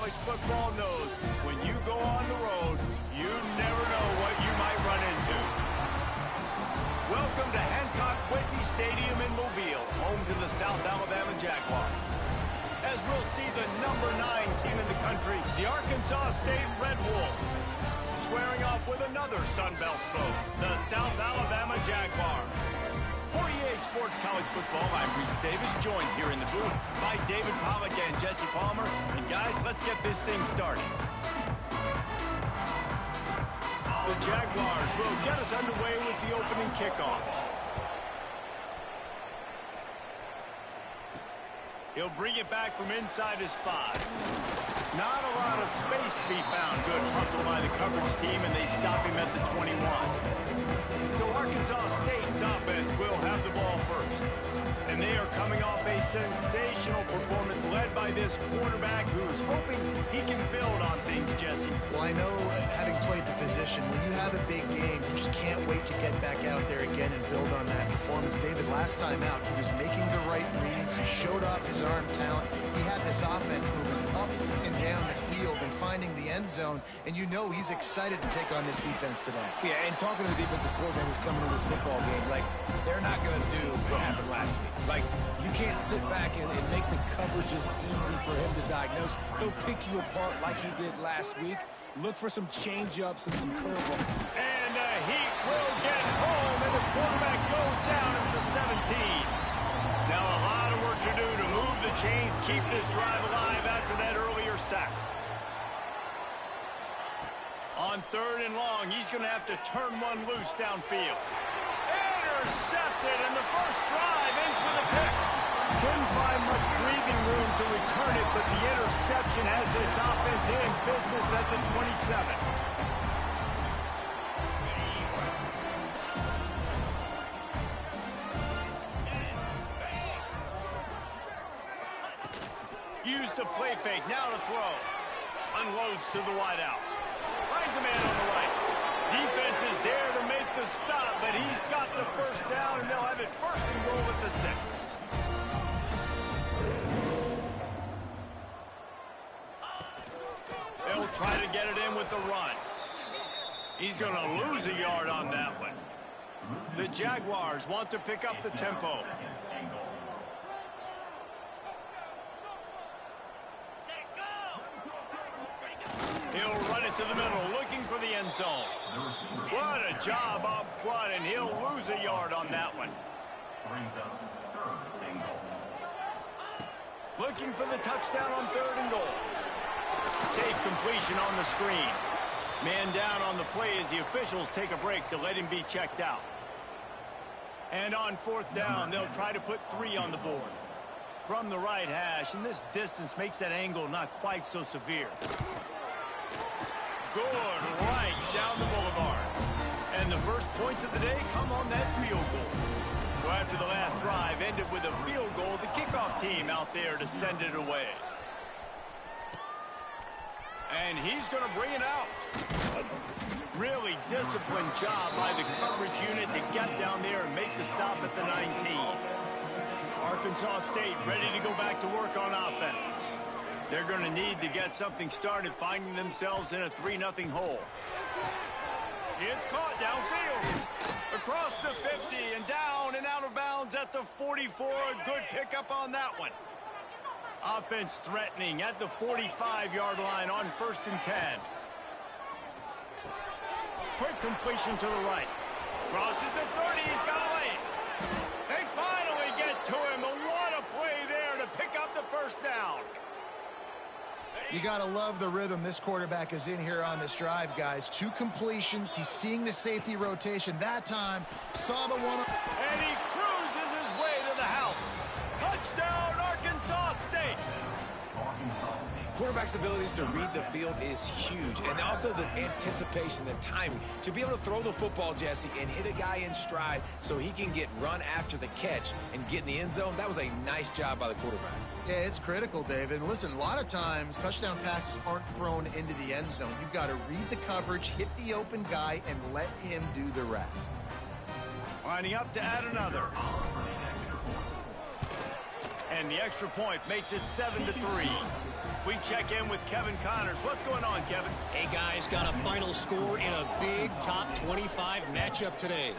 college football knows when you go on the road, you never know what you might run into. Welcome to Hancock-Whitney Stadium in Mobile, home to the South Alabama Jaguars. As we'll see the number 9 team in the country, the Arkansas State Red Wolves, squaring off with another Sun Belt foe, the South Alabama Jaguars. For EA Sports College Football, I'm Reese Davis, joined here in the booth by David Pollack and Jesse Palmer. And guys, let's get this thing started. The Jaguars will get us underway with the opening kickoff. He'll bring it back from inside his 5. Not a lot of space to be found. Good hustle by the coverage team, and they stop him at the 21. So Arkansas State's offense will have the ball first. And they are coming off a sensational performance led by this quarterback who's hoping he can build on things, Jesse. Well, I know, having played the position, when you have a big game, you just can't wait to get back out there again and build on that performance. David, last time out, he was making the right reads. He showed off his arm talent. He had this offense moving up and down the field and finding the end zone, and you know he's excited to take on this defense today. Yeah, and talking to the defensive coordinators coming to this football game, like, they're not going to do what happened last week. Like, you can't sit back and make the coverages easy for him to diagnose. He'll pick you apart like he did last week. Look for some change-ups and some curveballs. And the Heat will get home, and the quarterback goes down at the 17. Now a lot of work to do to move the chains, keep this drive alive after that earlier sack. On 3rd and long, he's going to have to turn one loose downfield. Intercepted, and the first drive ends with a pick. Couldn't find much breathing room to return it, but the interception has this offense in business at the 27. Use the play fake, now to throw. Unloads to the wideout. Finds a man on the right. Defense is there to make the stop, but he's got the first down, and they'll have it 1st and goal at the 6. They'll try to get it in with the run. He's going to lose a yard on that one. The Jaguars want to pick up the tempo. He'll run it to the middle, looking for the end zone. What a job up front, and he'll lose a yard on that one. Looking for the touchdown on 3rd and goal. Safe completion on the screen. Man down on the play as the officials take a break to let him be checked out. And on 4th down, they'll try to put 3 on the board. From the right hash, and this distance makes that angle not quite so severe. Good right down the boulevard. And the first points of the day come on that field goal. So after the last drive ended with a field goal, the kickoff team out there to send it away. And he's going to bring it out. Really disciplined job by the coverage unit to get down there and make the stop at the 19. Arkansas State ready to go back to work on offense. They're going to need to get something started, finding themselves in a 3-0 hole. It's caught downfield. Across the 50 and down and out of bounds at the 44. A good pickup on that one. Offense threatening at the 45-yard line on 1st and 10. Quick completion to the right. Crosses the 30. He's got a lane. They finally get to him. And what a play there to pick up the 1st down. You got to love the rhythm this quarterback is in here on this drive, guys. 2 completions. He's seeing the safety rotation. That time, saw the one. And he cruises his way to the house. Touchdown, Arkansas State. Quarterback's abilities to read the field is huge, and also the anticipation, the timing. To be able to throw the football, Jesse, and hit a guy in stride so he can get run after the catch and get in the end zone, that was a nice job by the quarterback. Yeah, it's critical, David. And listen, a lot of times, touchdown passes aren't thrown into the end zone. You've got to read the coverage, hit the open guy, and let him do the rest. Lining up to add another. And the extra point makes it 7-3. We check in with Kevin Connors. What's going on, Kevin? Hey, guys, got a final score in a big top 25 matchup today.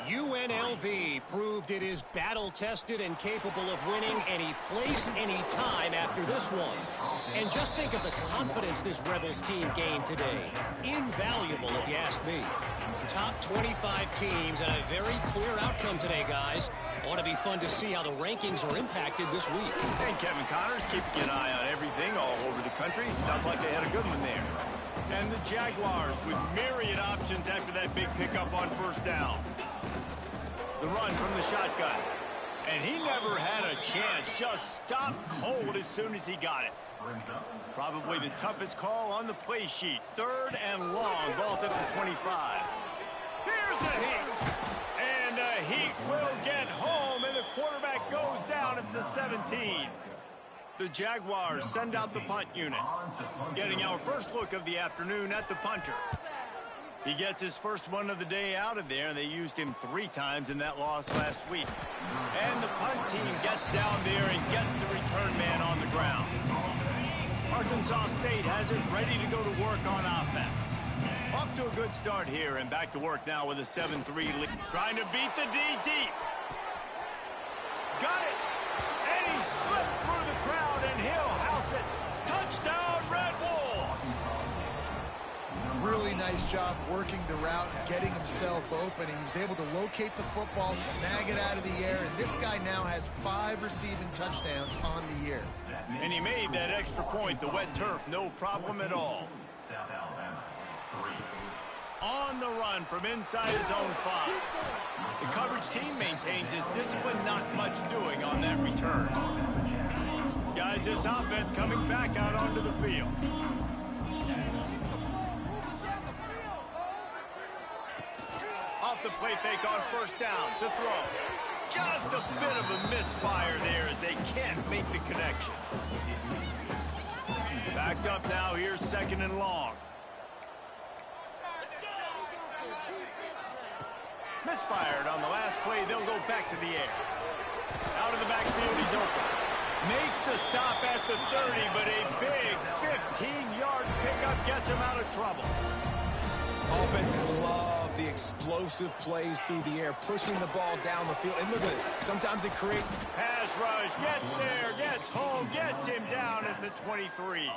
UNLV proved it is battle-tested and capable of winning any place, any time after this one. And just think of the confidence this Rebels team gained today. Invaluable, if you ask me. Top 25 teams and a very clear outcome today, guys. Ought to be fun to see how the rankings are impacted this week. And Kevin Connors keeping an eye on everything all over the country. Sounds like they had a good one there. And the Jaguars with myriad options after that big pickup on first down. The run from the shotgun. And he never had a chance. Just stopped cold as soon as he got it. Probably the toughest call on the play sheet. 3rd and long. Ball's at the 25. Here's a heat. And a heat will get home. And the quarterback goes down at the 17. The Jaguars send out the punt unit. Getting our first look of the afternoon at the punter. He gets his first one of the day out of there. They used him 3 times in that loss last week. And the punt team gets down there and gets the return man on the ground. Arkansas State has it ready to go to work on offense. Off to a good start here and back to work now with a 7-3 lead. Trying to beat the D deep. Got it. And he slipped through the crowd and he'll house it. Touchdown, Red Wolves. Really nice job working the route, getting himself open. He was able to locate the football, snag it out of the air, and this guy now has 5 receiving touchdowns on the year. And he made that extra point, the wet turf, no problem at all. On the run from inside his own 5. The coverage team maintains his discipline, not much doing on that return. Guys, this offense coming back out onto the field. Off the play fake on first down to throw. Just a bit of a misfire there as they can't make the connection. Backed up now, here's 2nd and long. Misfired on the last play, they'll go back to the air. Out of the backfield, he's open. Makes the stop at the 30, but a big 15-yard pickup gets him out of trouble. Offenses love the explosive plays through the air, pushing the ball down the field. And look at this. Sometimes it creates... Pass rush, gets there, gets home, gets him down at the 23.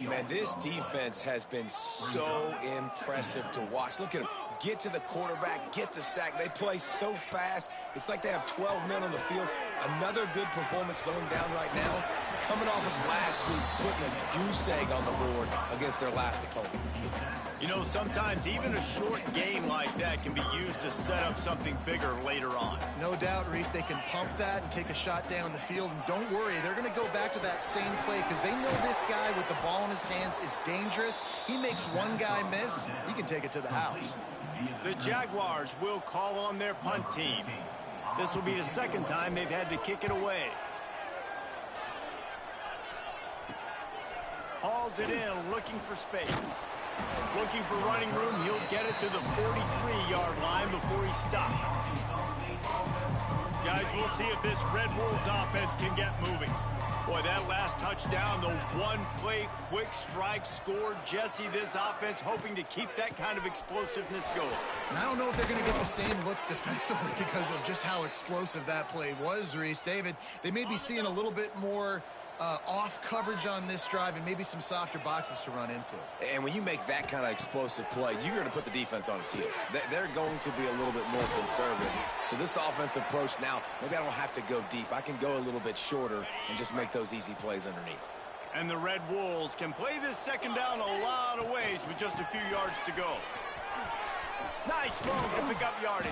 Man, this defense has been so impressive to watch. Look at them. Get to the quarterback, get the sack. They play so fast. It's like they have 12 men on the field. Another good performance going down right now. Coming off of last week, putting a goose egg on the board against their last opponent. You know, sometimes even a short game like that can be used to set up something bigger later on. No doubt, Reese, they can pump that and take a shot down the field. And don't worry, they're going to go back to that same play because they know this guy with the ball in his hands is dangerous. He makes one guy miss, he can take it to the house. The Jaguars will call on their punt team. This will be the 2nd time they've had to kick it away. Hauls it in, looking for space. Looking for running room, he'll get it to the 43-yard line before he stopped. Guys, we'll see if this Red Wolves offense can get moving. Boy, that last touchdown, the one-play quick strike scored. Jesse, this offense hoping to keep that kind of explosiveness going. And I don't know if they're going to get the same looks defensively because of just how explosive that play was, Reese. David, they may be seeing a little bit more off coverage on this drive and maybe some softer boxes to run into. And when you make that kind of explosive play, you're going to put the defense on its heels. They're going to be a little bit more conservative. So this offensive approach now, maybe I don't have to go deep. I can go a little bit shorter and just make those easy plays underneath. And the Red Wolves can play this 2nd down a lot of ways with just a few yards to go. Nice move to pick up yardage.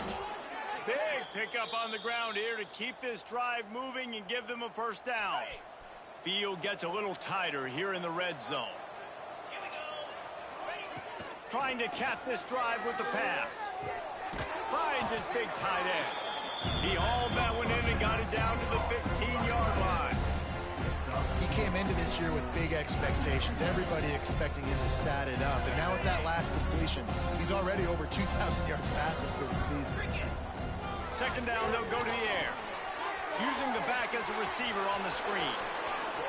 Big pickup on the ground here to keep this drive moving and give them a first down. Field gets a little tighter here in the red zone. Trying to cap this drive with the pass. Finds his big tight end. He hauled that one in and got it down to the 15-yard line. He came into this year with big expectations. Everybody expecting him to stat it up. And now with that last completion, he's already over 2,000 yards passing for the season. 2nd down, they'll go to the air. Using the back as a receiver on the screen.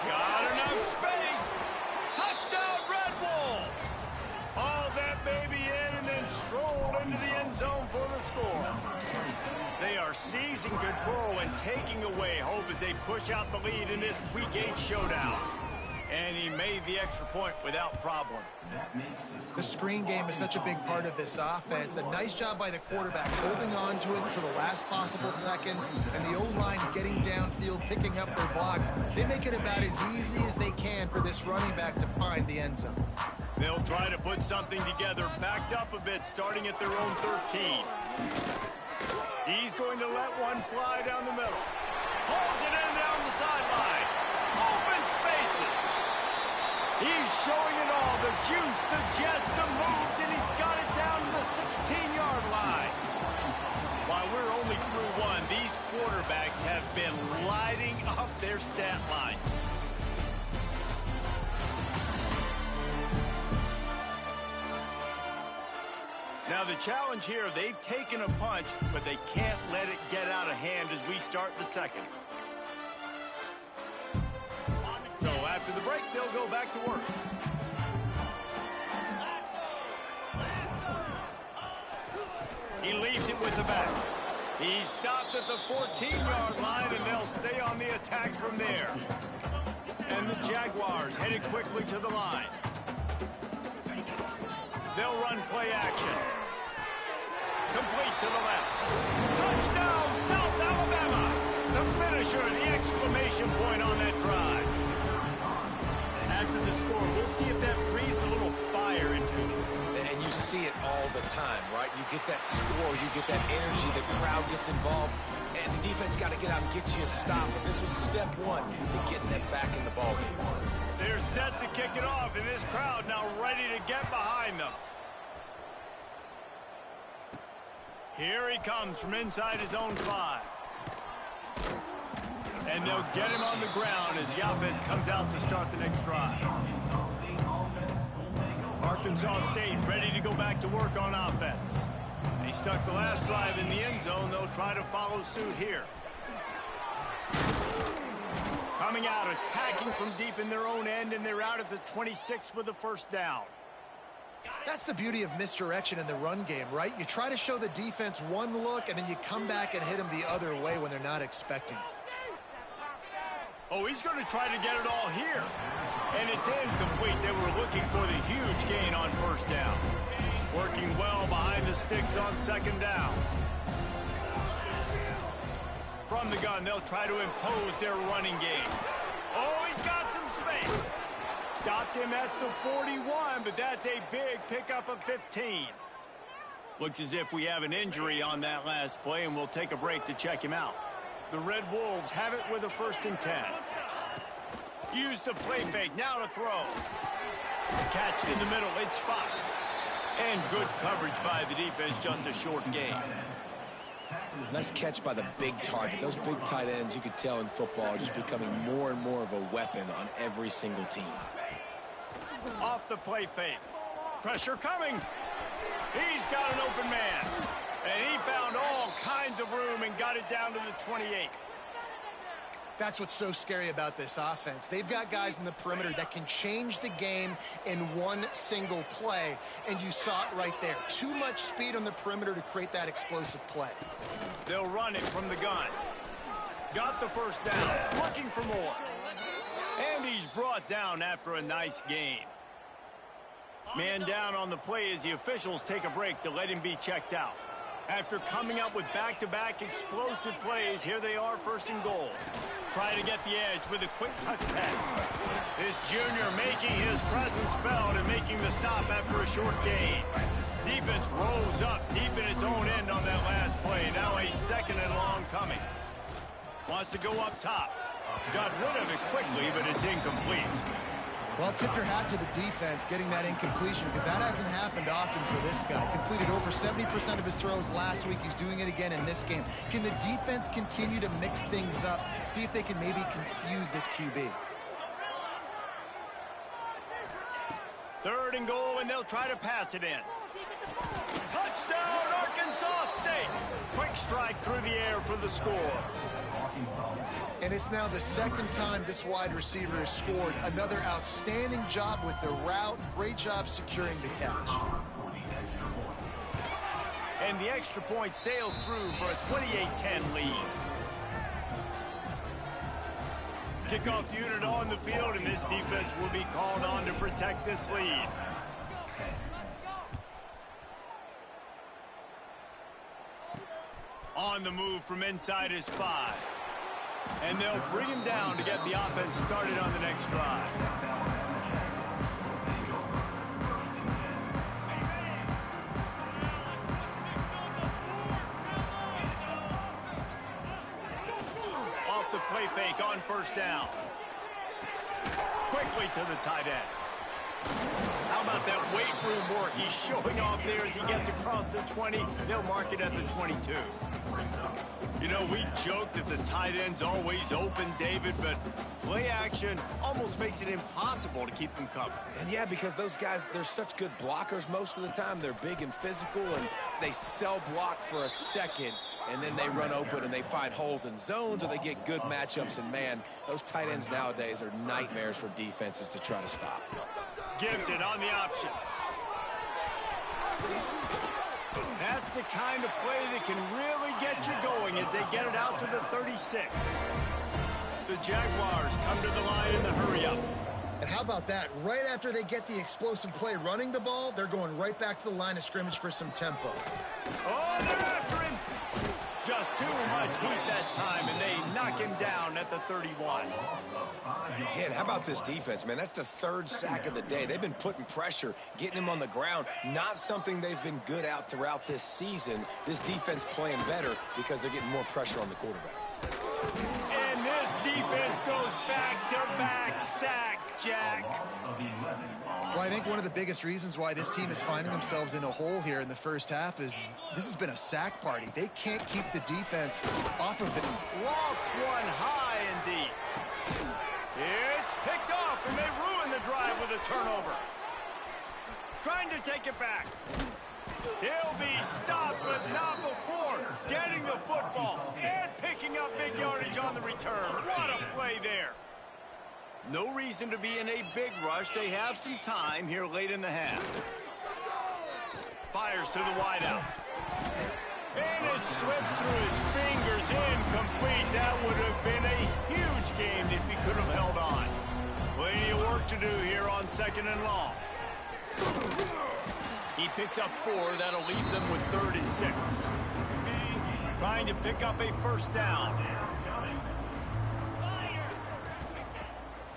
Got enough space. Touchdown, Red Wolves. Haul that baby in and then strolled into the end zone for the score. They are seizing control and taking away hope as they push out the lead in this Week 8 showdown. And he made the extra point without problem. The screen game is such a big part of this offense. A nice job by the quarterback holding on to it until the last possible second, and the O-line getting downfield, picking up their blocks. They make it about as easy as they can for this running back to find the end zone. They'll try to put something together, backed up a bit, starting at their own 13. He's going to let one fly down the middle. Pulls it in down the sideline. Open spaces. He's showing it all, the juice, the jets, the moves, and he's got it down to the 16-yard line. While we're only through one, these quarterbacks have been lighting up their stat line. Now the challenge here, they've taken a punch, but they can't let it get out of hand as we start the second. So after the break, they'll go back to work. He leaves it with the back. He's stopped at the 14-yard line, and they'll stay on the attack from there. And the Jaguars headed quickly to the line. They'll run play action. Complete to the left. Touchdown, South Alabama. The finisher, the exclamation point on that drive. After the score, we'll see if that breathes a little fire into them. And you see it all the time, right? You get that score, you get that energy, the crowd gets involved, and the defense got to get out and get you a stop. But this was step one to getting them back in the ballgame. They're set to kick it off, and this crowd now ready to get behind them. Here he comes from inside his own 5. And they'll get him on the ground as the offense comes out to start the next drive. Arkansas State ready to go back to work on offense. They stuck the last drive in the end zone. They'll try to follow suit here. Coming out, attacking from deep in their own end, and they're out at the 26 with a first down. That's the beauty of misdirection in the run game, right? You try to show the defense one look, and then you come back and hit them the other way when they're not expecting it. Oh, he's going to try to get it all here. And it's incomplete. They were looking for the huge gain on first down. Working well behind the sticks on second down. From the gun, they'll try to impose their running game. Oh, he's got some space. Stopped him at the 41, but that's a big pickup of 15. Looks as if we have an injury on that last play, and we'll take a break to check him out. The Red Wolves have it with a 1st and 10. Use the play fake, now to throw. Catch in the middle, it's Fox. And good coverage by the defense, just a short gain. Nice catch by the big target. Those big tight ends, you could tell in football, are just becoming more and more of a weapon on every single team. Off the play fake. Pressure coming. He's got an open man. And he found all kinds of room and got it down to the 28. That's what's so scary about this offense. They've got guys in the perimeter that can change the game in one single play, and you saw it right there. Too much speed on the perimeter to create that explosive play. They'll run it from the gun. Got the first down, looking for more. And he's brought down after a nice gain. Man down on the play as the officials take a break to let him be checked out. After coming up with back-to-back explosive plays, here they are, 1st and goal. Try to get the edge with a quick touch pass. This junior making his presence felt and making the stop after a short gain. Defense rose up deep in its own end on that last play. Now a 2nd and long coming. Wants to go up top. Got rid of it quickly, but it's incomplete. Well, tip your hat to the defense getting that incompletion, because that hasn't happened often for this guy. Completed over 70% of his throws last week. He's doing it again in this game. Can the defense continue to mix things up, see if they can maybe confuse this QB? 3rd and goal, and they'll try to pass it in. Touchdown, Arkansas State! Quick strike through the air for the score. And it's now the second time this wide receiver has scored. Another outstanding job with the route. Great job securing the catch. And the extra point sails through for a 28-10 lead. Kickoff unit on the field, and this defense will be called on to protect this lead. On the move from inside his 5. And they'll bring him down to get the offense started on the next drive. Off the play fake on first down. Quickly to the tight end. How about that weight room work? He's showing off there as he gets across the 20. They'll mark it at the 22. You know, we joke that the tight end's always open, David, but play action almost makes it impossible to keep them covered. And yeah, because those guys, they're such good blockers most of the time. They're big and physical, and they cell block for a second, and then they run open and they find holes in zones, or they get good matchups. And man, those tight ends nowadays are nightmares for defenses to try to stop. Gives it on the option. That's the kind of play that can really get you going as they get it out to the 36. The Jaguars come to the line in the hurry-up. And how about that? Right after they get the explosive play running the ball, they're going right back to the line of scrimmage for some tempo. Oh, they're after him. Just too much heat that time, and they knock him down at the 31. Yeah, and how about this defense, man? That's the third sack of the day. They've been putting pressure, getting him on the ground. Not something they've been good at throughout this season. This defense playing better because they're getting more pressure on the quarterback. And this defense goes back-to-back sack, Jack. Well, I think one of the biggest reasons why this team is finding themselves in a hole here in the first half is this has been a sack party. They can't keep the defense off of them. Lofts one high and deep. It's picked off, and they ruin the drive with a turnover. Trying to take it back. He'll be stopped, but not before getting the football and picking up big yardage on the return. What a play there. No reason to be in a big rush. They have some time here late in the half. Fires to the wideout. And it slips through his fingers, incomplete. That would have been a huge game if he could have held on. Plenty of work to do here on 2nd and long. He picks up 4. That'll leave them with 3rd and 6. Trying to pick up a first down.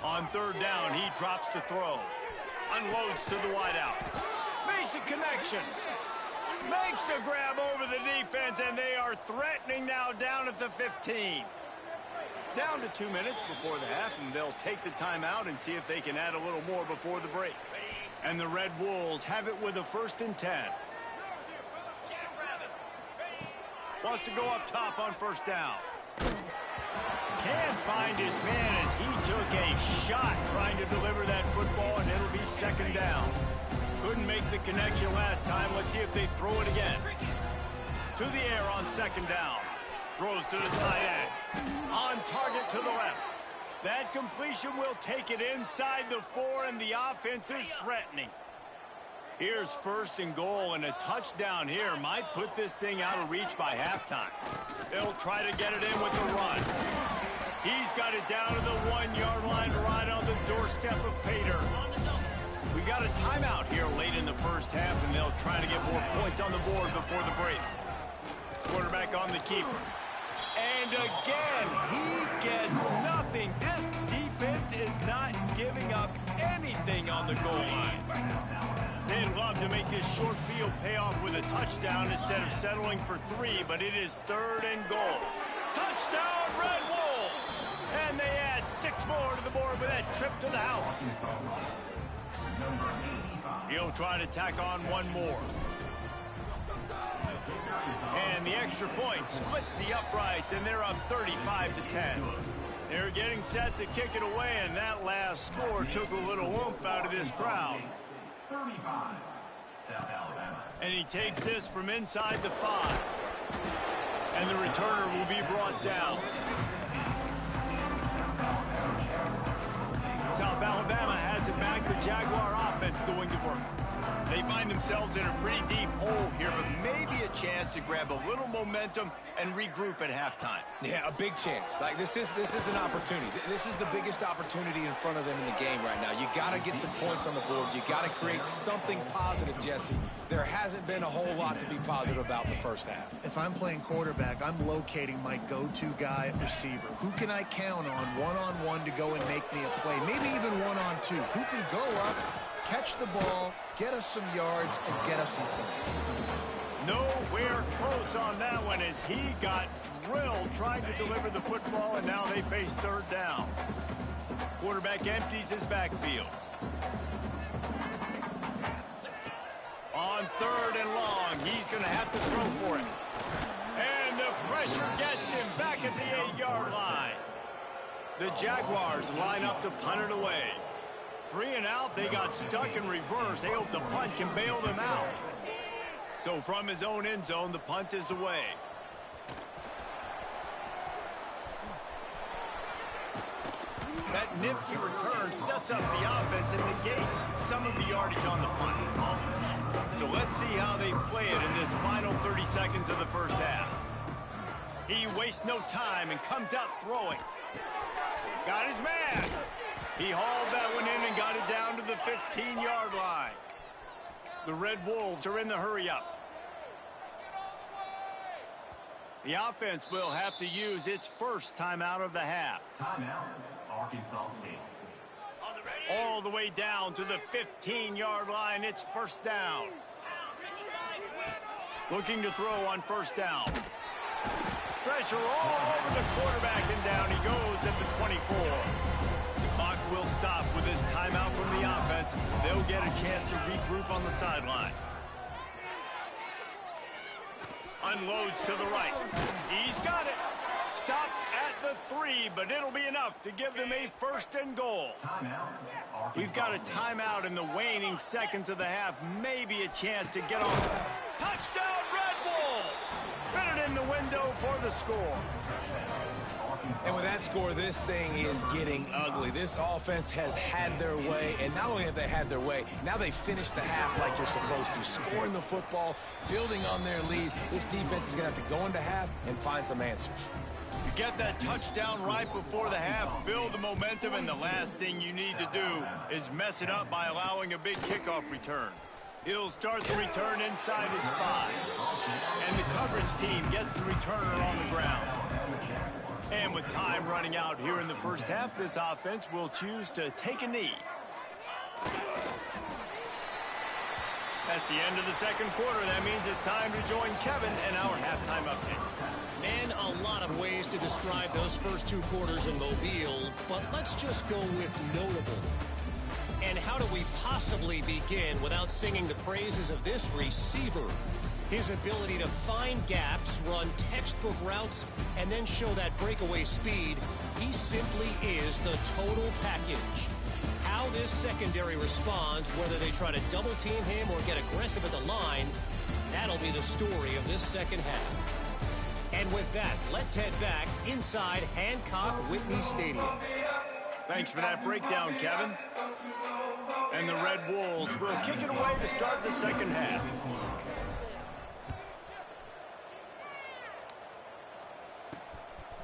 On 3rd down, he drops to throw. Unloads to the wideout. Makes a connection. Makes the grab over the defense, and they are threatening now down at the 15. Down to 2 minutes before the half, and they'll take the timeout and see if they can add a little more before the break. And the Red Wolves have it with a 1st and 10. Wants to go up top on first down. Can't find his man as he took a shot trying to deliver that football, and it'll be 2nd down. Couldn't make the connection last time. Let's see if they throw it again. To the air on 2nd down. Throws to the tight end. On target to the left. That completion will take it inside the 4, and the offense is threatening. Here's 1st and goal, and a touchdown here might put this thing out of reach by halftime. They'll try to get it in with the run. He's got it down to the 1-yard line right on the doorstep of Pater. We got a timeout here late in the first half, and they'll try to get more points on the board before the break. Quarterback on the keeper. And again, he gets nothing. This defense is not giving up anything on the goal line. They'd love to make this short field pay off with a touchdown instead of settling for 3, but it is 3rd and goal. Touchdown, Red Wolves! And they add 6 more to the board with that trip to the house. He'll try to tack on 1 more. And the extra point splits the uprights, and they're up 35-10. They're getting set to kick it away, and that last score took a little oomph out of this crowd. 35, South Alabama. And he takes this from inside the 5. And the returner will be brought down. South Alabama has it back. The Jaguar offense going to work. They find themselves in a pretty deep hole here, but maybe a chance to grab a little momentum and regroup at halftime. Yeah, a big chance. Like this is an opportunity. This is the biggest opportunity in front of them in the game right now. You got to get some points on the board. You got to create something positive, Jesse. There hasn't been a whole lot to be positive about in the first half. If I'm playing quarterback, I'm locating my go-to guy at receiver. Who can I count on one-on-one to go and make me a play? Maybe even one-on-two. Who can go up, catch the ball, get us some yards, and get us some points? Nowhere close on that one as he got drilled trying to deliver the football, and now they face third down. Quarterback empties his backfield. On third and long, he's going to have to throw for it. And the pressure gets him back at the 8-yard line. The Jaguars line up to punt it away. 3 and out, they got stuck in reverse. They hope the punt can bail them out. So from his own end zone, the punt is away. That nifty return sets up the offense and negates some of the yardage on the punt. So let's see how they play it in this final 30 seconds of the first half. He wastes no time and comes out throwing. Got his man. He hauled that one in and got it down to the 15-yard line. The Red Wolves are in the hurry-up. The offense will have to use its first timeout of the half. Timeout, Arkansas State. All the way down to the 15-yard line. It's first down. Looking to throw on first down. Pressure all over the quarterback, and down he goes at the 24. The clock will stop with this timeout from the offense. They'll get a chance to regroup on the sideline. Unloads to the right. He's got it. Stop at the 3, but it'll be enough to give them a first and goal. We've got a timeout in the waning seconds of the half. Maybe a chance to get on. Touchdown, Red Wolves! Fit it in the window for the score. And with that score, this thing is getting ugly. This offense has had their way, and not only have they had their way, now they finish the half like you're supposed to, scoring the football, building on their lead. This defense is going to have to go into half and find some answers. You get that touchdown right before the half, build the momentum, and the last thing you need to do is mess it up by allowing a big kickoff return. He'll start the return inside his 5. And the coverage team gets the returner on the ground. And with time running out here in the first half, this offense will choose to take a knee. That's the end of the second quarter. That means it's time to join Kevin and our halftime update. And a lot of ways to describe those first 2 quarters in Mobile, but let's just go with notable. And how do we possibly begin without singing the praises of this receiver? His ability to find gaps, run textbook routes, and then show that breakaway speed, he simply is the total package. How this secondary responds, whether they try to double-team him or get aggressive at the line, that'll be the story of this second half. And with that, let's head back inside Hancock-Whitney Stadium. Thanks for that breakdown, Kevin. And the Red Wolves will kick it away to start the second half.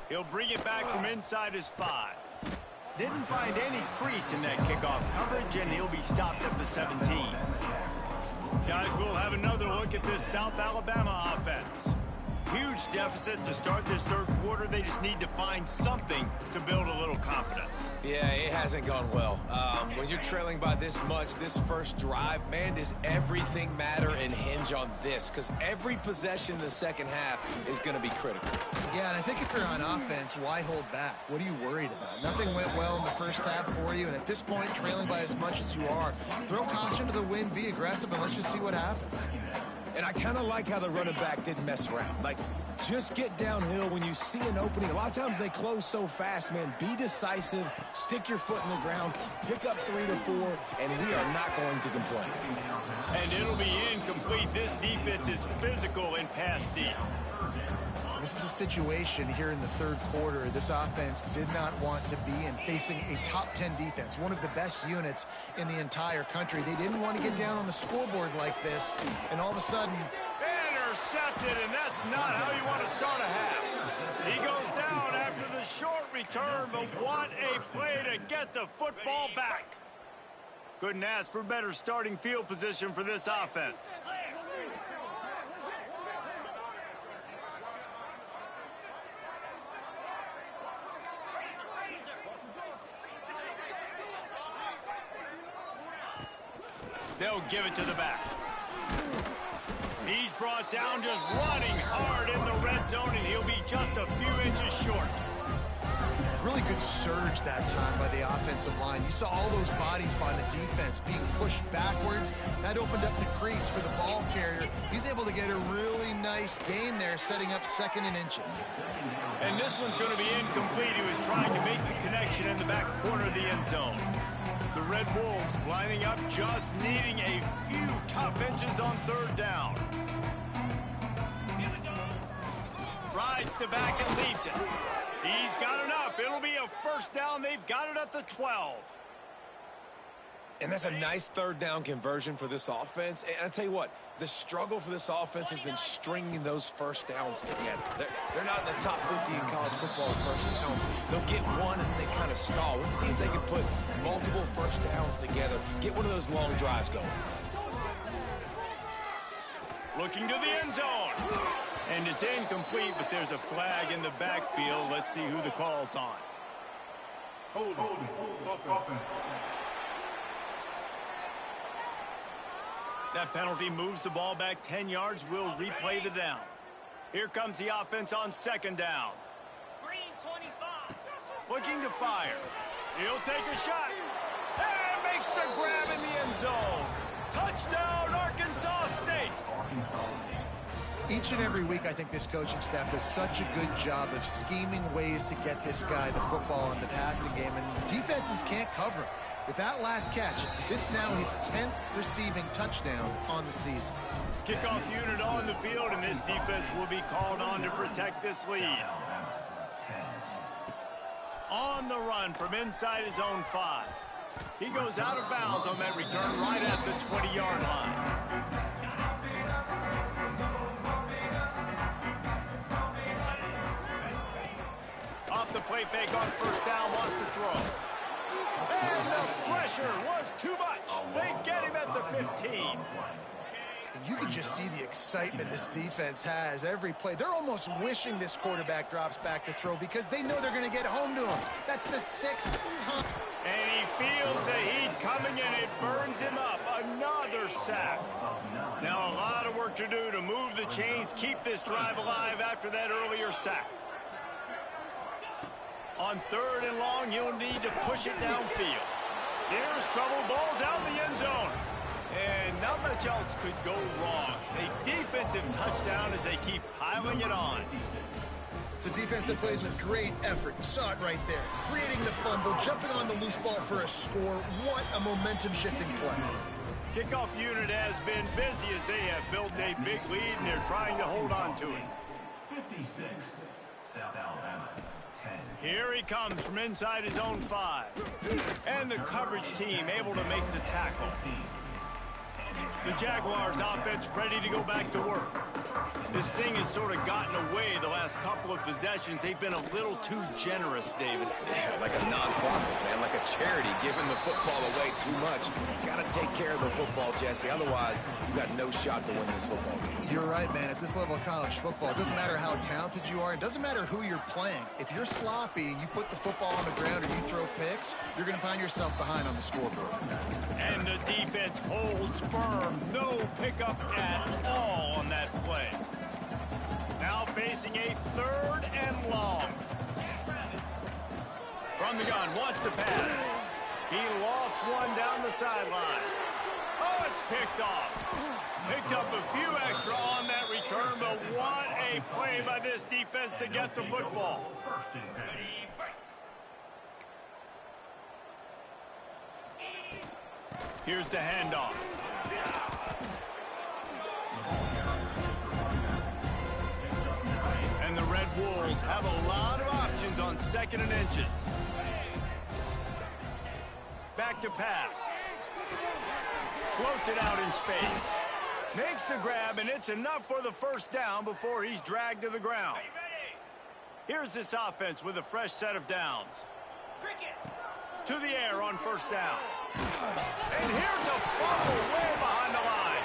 He'll bring it back from inside his 5. Didn't find any crease in that kickoff coverage, and he'll be stopped at the 17. Guys, we'll have another look at this South Alabama offense. Huge deficit to start this third quarter. They just need to find something to build a little confidence. Yeah, it hasn't gone well. When you're trailing by this much, this first drive, man, does everything matter and hinge on this? Because every possession in the second half is going to be critical. Yeah, and I think if you're on offense, why hold back? What are you worried about? Nothing went well in the first half for you, and at this point, trailing by as much as you are, throw caution to the wind, be aggressive, and let's just see what happens. And I kind of like how the running back didn't mess around. Like, just get downhill when you see an opening. A lot of times they close so fast, man. Be decisive, stick your foot in the ground, pick up 3 to 4, and we are not going to complain. And it'll be incomplete. This defense is physical and pass deep. This is a situation here in the third quarter. This offense did not want to be in, facing a top 10 defense, one of the best units in the entire country. They didn't want to get down on the scoreboard like this, and all of a sudden... Intercepted, and that's not how you want to start a half. He goes down after the short return, but what a play to get the football back. Couldn't ask for better starting field position for this offense. They'll give it to the back. He's brought down just running hard in the red zone, and he'll be just a few inches short. Really good surge that time by the offensive line. You saw all those bodies by the defense being pushed backwards. That opened up the crease for the ball carrier. He's able to get a really nice gain there, setting up 2nd and inches. And this one's going to be incomplete. He was trying to make the connection in the back corner of the end zone. The Red Wolves lining up, just needing a few tough inches on 3rd down. Rides the back and leaves it. He's got enough. It'll be a 1st down. They've got it at the 12. And that's a nice 3rd down conversion for this offense. And I tell you what, the struggle for this offense has been stringing those 1st downs together. They're not in the top 50 in college football in 1st downs. They'll get one and they kind of stall. Let's see if they can put multiple 1st downs together. Get one of those long drives going. Looking to the end zone. And it's incomplete, but there's a flag in the backfield. Let's see who the call's on. Hold on. That penalty moves the ball back 10 yards. We'll replay the down. Here comes the offense on 2nd down. Green 25. Looking to fire. He'll take a shot. And makes the grab in the end zone. Touchdown, Arkansas State. Each and every week, I think this coaching staff does such a good job of scheming ways to get this guy the football in the passing game, and defenses can't cover him. With that last catch, this now his 10th receiving touchdown on the season. Kickoff unit on the field, and this defense will be called on to protect this lead. On the run from inside his own 5. He goes out of bounds on that return right at the 20-yard line. Off the play fake on 1st down, wants to throw. And the pressure was too much. They get him at the 15. And you can just see the excitement this defense has every play. They're almost wishing this quarterback drops back to throw because they know they're going to get home to him. That's the 6th time. And he feels the heat coming, and it burns him up. Another sack. Now a lot of work to do to move the chains, keep this drive alive after that earlier sack. On 3rd and long, he'll need to push it downfield. Here's trouble. Ball's out in the end zone. And not much else could go wrong. A defensive touchdown as they keep piling it on. It's a defense that plays with great effort. You saw it right there. Creating the fumble, jumping on the loose ball for a score. What a momentum-shifting play. Kickoff unit has been busy as they have built a big lead, and they're trying to hold on to it. 56, South Alabama. Here he comes from inside his own 5. And the coverage team able to make the tackle. The Jaguars offense ready to go back to work. This thing has sort of gotten away the last couple of possessions. They've been a little too generous, David. Yeah, like a nonprofit, man, like a charity, giving the football away too much. You got to take care of the football, Jesse. Otherwise, you got no shot to win this football game. You're right, man. At this level of college football, it doesn't matter how talented you are. It doesn't matter who you're playing. If you're sloppy and you put the football on the ground or you throw picks, you're going to find yourself behind on the scoreboard. And the defense holds firm. No pickup at all on that play. Now facing a 3rd and long. From the gun, wants to pass. He lofts one down the sideline. Oh, it's picked off. Picked up a few extra on that return, but what a play by this defense to get the football. Here's the handoff. And the Red Wolves have a lot of options on 2nd and inches. Back to pass. Floats it out in space. Makes the grab, and it's enough for the first down before he's dragged to the ground. Here's this offense with a fresh set of downs. To the air on first down. And here's a fumble way behind the line.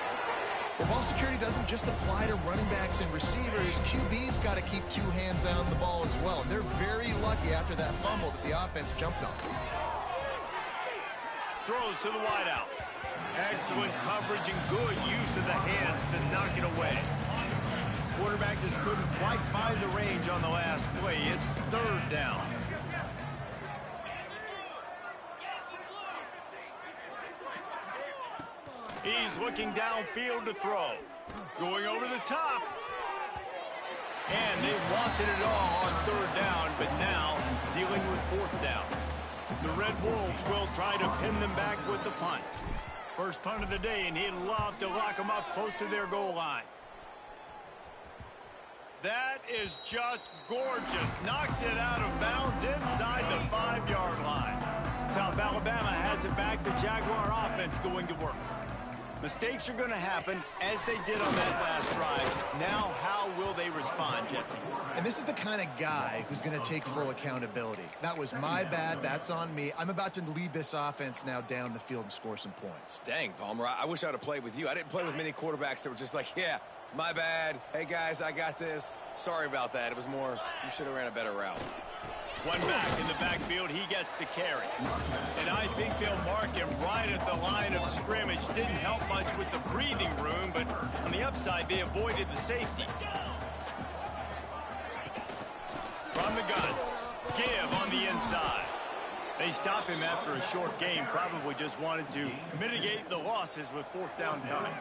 Well, ball security doesn't just apply to running backs and receivers. QB's got to keep 2 hands on the ball as well. And they're very lucky after that fumble that the offense jumped on. Throws to the wideout. Excellent coverage and good use of the hands to knock it away. Quarterback just couldn't quite find the range on the last play. It's 3rd down. He's looking downfield to throw. Going over the top. And they wanted it all on 3rd down, but now dealing with 4th down. The Red Wolves will try to pin them back with the punt. First punt of the day, and he'd love to lock them up close to their goal line. That is just gorgeous. Knocks it out of bounds inside the 5-yard line. South Alabama has it back. The Jaguar offense going to work. Mistakes are going to happen, as they did on that last drive. Now, how will they respond, Jesse? And this is the kind of guy who's going to take full accountability. That was my bad. That's on me. I'm about to lead this offense now down the field and score some points. Dang, Palmer, I wish I'd have played with you. I didn't play with many quarterbacks that were just like, yeah, my bad. Hey, guys, I got this. Sorry about that. It was more, you should have ran a better route. One back in the backfield, he gets the carry. And I think they'll mark him right at the line of scrimmage. Didn't help much with the breathing room, but on the upside, they avoided the safety. From the gun, give on the inside. They stop him after a short game, probably just wanted to mitigate the losses with 4th down coming.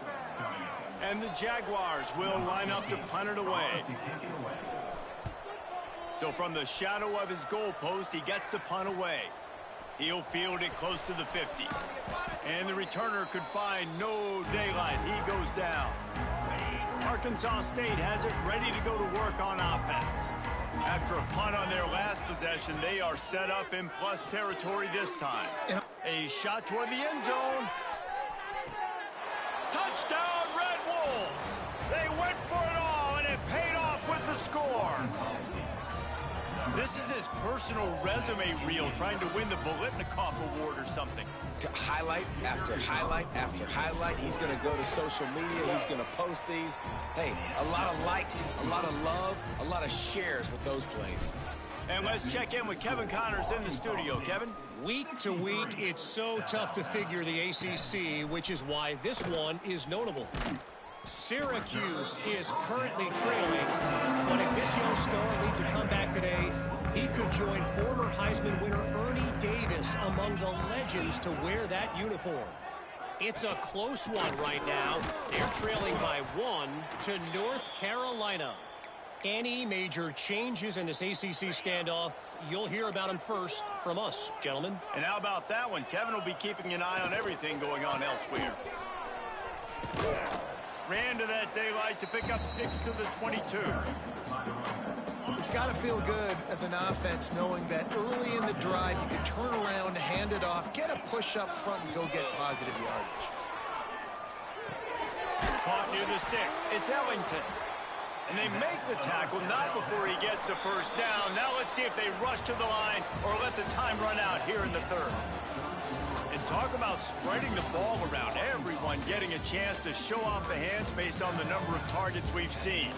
And the Jaguars will line up to punt it away. So from the shadow of his goalpost, he gets the punt away. He'll field it close to the 50. And the returner could find no daylight. He goes down. Arkansas State has it ready to go to work on offense. After a punt on their last possession, they are set up in plus territory this time. A shot toward the end zone. Touchdown, Red Wolves! They went for it all, and it paid off with the score. This is his personal resume reel, trying to win the Bolitnikoff Award or something. Highlight after highlight after highlight. He's going to go to social media. He's going to post these. Hey, a lot of likes, a lot of love, a lot of shares with those plays. And let's check in with Kevin Connors in the studio. Kevin? Week to week, it's so tough to figure the ACC, which is why this one is notable. Syracuse is currently trailing, but if this young star leads a comeback today, he could join former Heisman winner Ernie Davis among the legends to wear that uniform. It's a close one right now. They're trailing by 1 to North Carolina. Any major changes in this ACC standoff, you'll hear about them first from us, gentlemen. And how about that one? Kevin will be keeping an eye on everything going on elsewhere. Ran to that daylight to pick up 6 to the 22. It's got to feel good as an offense knowing that early in the drive you can turn around, hand it off, get a push up front, and go get positive yardage. Caught near the sticks. It's Ellington. And they make the tackle, not before he gets the first down. Now let's see if they rush to the line or let the time run out here in the 3rd. And talk about spreading the ball around. Everyone getting a chance to show off the hands based on the number of targets we've seen.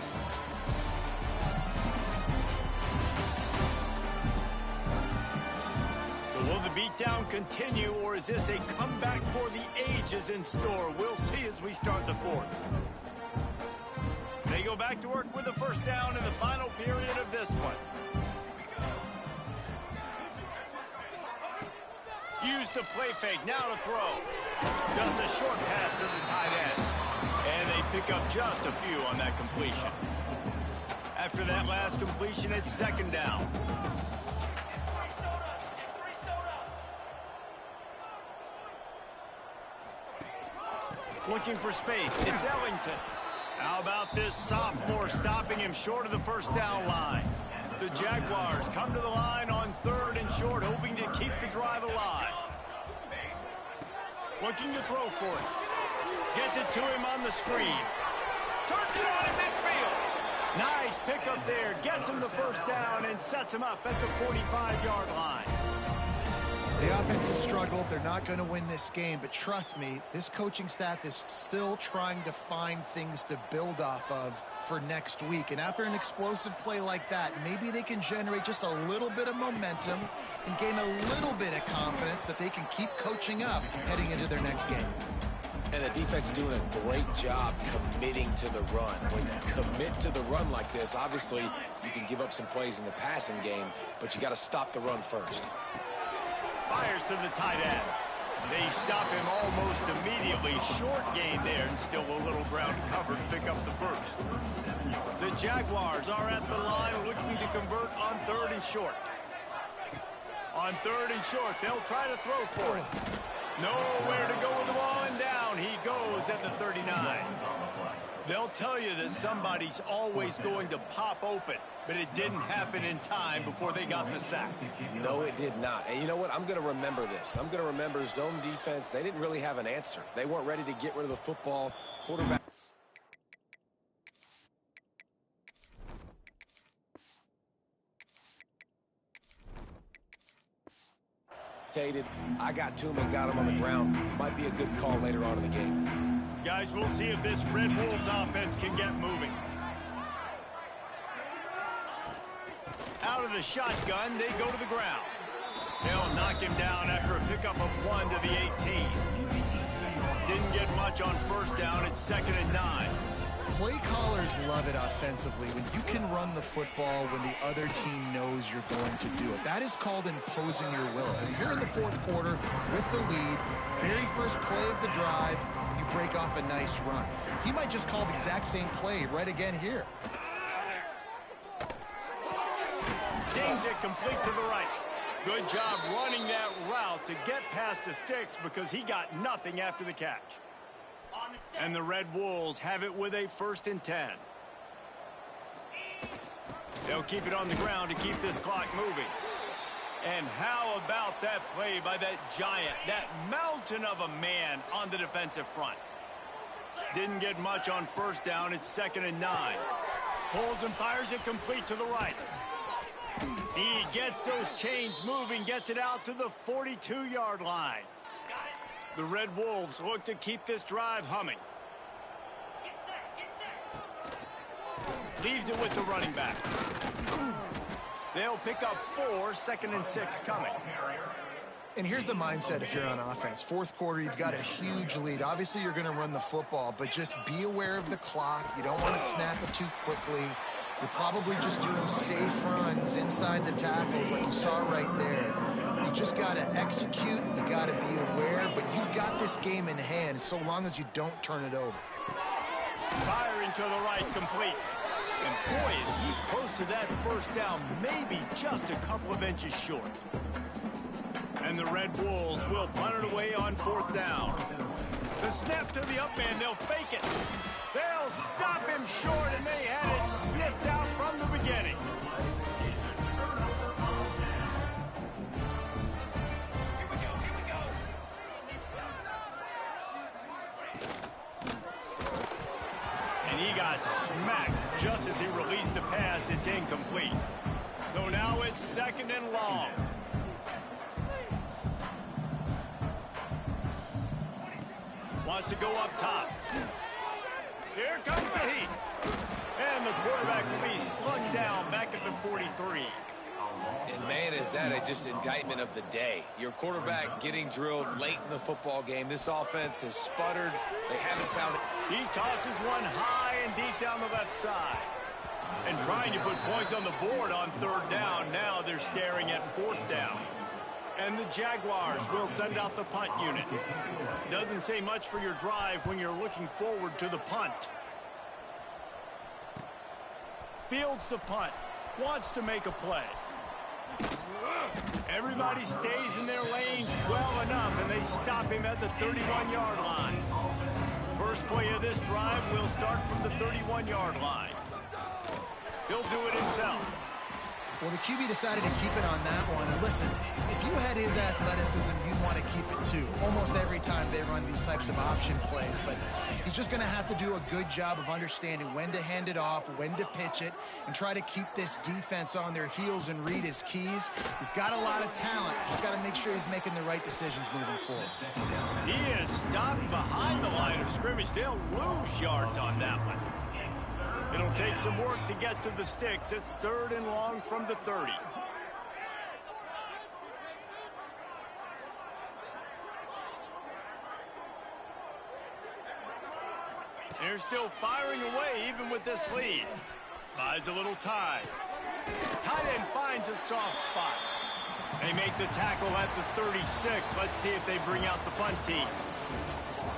So will the beatdown continue, or is this a comeback for the ages in store? We'll see as we start the 4th. They go back to work with the first down in the final period of this one. Use the play fake, now to throw. Just a short pass to the tight end. And they pick up just a few on that completion. After that last completion, it's second down. Looking for space, it's Ellington. How about this sophomore stopping him short of the first down line? The Jaguars come to the line on 3rd and short, hoping to keep the drive alive. Looking to throw for it. Gets it to him on the screen. Turns it on in midfield. Nice pickup there. Gets him the first down and sets him up at the 45-yard line. The offense has struggled. They're not going to win this game, but trust me, this coaching staff is still trying to find things to build off of for next week. And after an explosive play like that, maybe they can generate just a little bit of momentum and gain a little bit of confidence that they can keep coaching up heading into their next game. And the defense is doing a great job committing to the run. When you commit to the run like this, obviously you can give up some plays in the passing game, but you got to stop the run first. Fires to the tight end. They stop him almost immediately. Short gain there, and still a little ground to cover to pick up the first. The Jaguars are at the line looking to convert on 3rd and short. On 3rd and short, they'll try to throw for it. Nowhere to go with the ball, and down he goes at the 39. They'll tell you that somebody's always going to pop open, but it didn't happen in time before they got the sack. No, it did not. And you know what? I'm going to remember this. I'm going to remember zone defense. They didn't really have an answer. They weren't ready to get rid of the football. Quarterback. I got to him and got him on the ground. Might be a good call later on in the game. Guys, we'll see if this Red Wolves offense can get moving. Out of the shotgun, they go to the ground. They'll knock him down after a pickup of 1 to the 18. Didn't get much on first down. It's 2nd and 9. Play callers love it offensively when you can run the football when the other team knows you're going to do it. That is called imposing your will. And here in the 4th quarter with the lead, very first play of the drive, you break off a nice run. He might just call the exact same play right again here. Dings it complete to the right. Good job running that route to get past the sticks because he got nothing after the catch. And the Red Wolves have it with a 1st and 10. They'll keep it on the ground to keep this clock moving. And how about that play by that giant, that mountain of a man on the defensive front? Didn't get much on first down. It's 2nd and 9. Pulls and fires it complete to the right. He gets those chains moving, gets it out to the 42-yard line. The Red Wolves look to keep this drive humming. Leaves it with the running back. They'll pick up 4, 2nd and 6 coming. And here's the mindset if you're on offense. 4th quarter, you've got a huge lead. Obviously, you're going to run the football, but just be aware of the clock. You don't want to snap it too quickly. You're probably just doing safe runs inside the tackles like you saw right there. You just got to execute. You got to be aware, but you've got this game in hand so long as you don't turn it over. Firing to the right, complete. And boy, is he close to that first down, maybe just a couple of inches short. And the Red Wolves will punt it away on 4th down. The snap to the up man, they'll fake it. They'll stop him short, and they had it sniffed out from the beginning. And he got smacked just as he released the pass. It's incomplete. So now it's 2nd and long. Wants to go up top. Here comes the heat. And the quarterback will be slung down back at the 43. And man, is that just indictment of the day. Your quarterback getting drilled late in the football game. This offense has sputtered. They haven't found it. He tosses one high and deep down the left side. And trying to put points on the board on 3rd down. Now they're staring at 4th down. And the Jaguars will send out the punt unit. Doesn't say much for your drive when you're looking forward to the punt. Fields the punt. Wants to make a play. Everybody stays in their lanes well enough, and they stop him at the 31-yard line. First play of this drive will start from the 31-yard line. He'll do it himself. Well, the QB decided to keep it on that one. And listen, if you had his athleticism, you'd want to keep it too. Almost every time they run these types of option plays. But he's just going to have to do a good job of understanding when to hand it off, when to pitch it, and try to keep this defense on their heels and read his keys. He's got a lot of talent. Just got to make sure he's making the right decisions moving forward. He is stopped behind the line of scrimmage. They'll lose yards on that one. It'll take some work to get to the sticks. It's 3rd and long from the 30. They're still firing away even with this lead. Buys a little time. Tight end finds a soft spot. They make the tackle at the 36. Let's see if they bring out the punt team.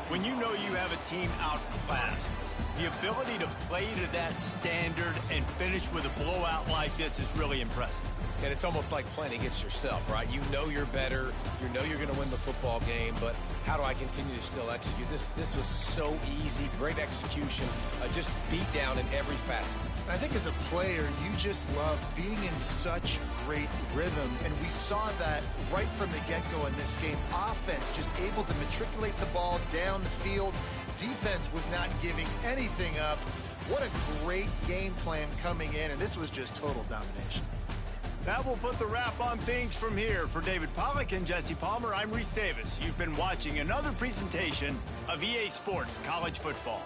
When you know you have a team outclassed, the ability to play to that standard and finish with a blowout like this is really impressive. And it's almost like playing against yourself, right? You know you're better. You know you're going to win the football game, but how do I continue to still execute? This was so easy. Great execution. Just beat down in every facet. I think as a player, you just love being in such great rhythm, and we saw that right from the get-go in this game. Offense just able to matriculate the ball down the field. Defense was not giving anything up. What a great game plan coming in, and this was just total domination. That will put the wrap on things from here. For David Pollack and Jesse Palmer, I'm Reese Davis. You've been watching another presentation of EA Sports College Football.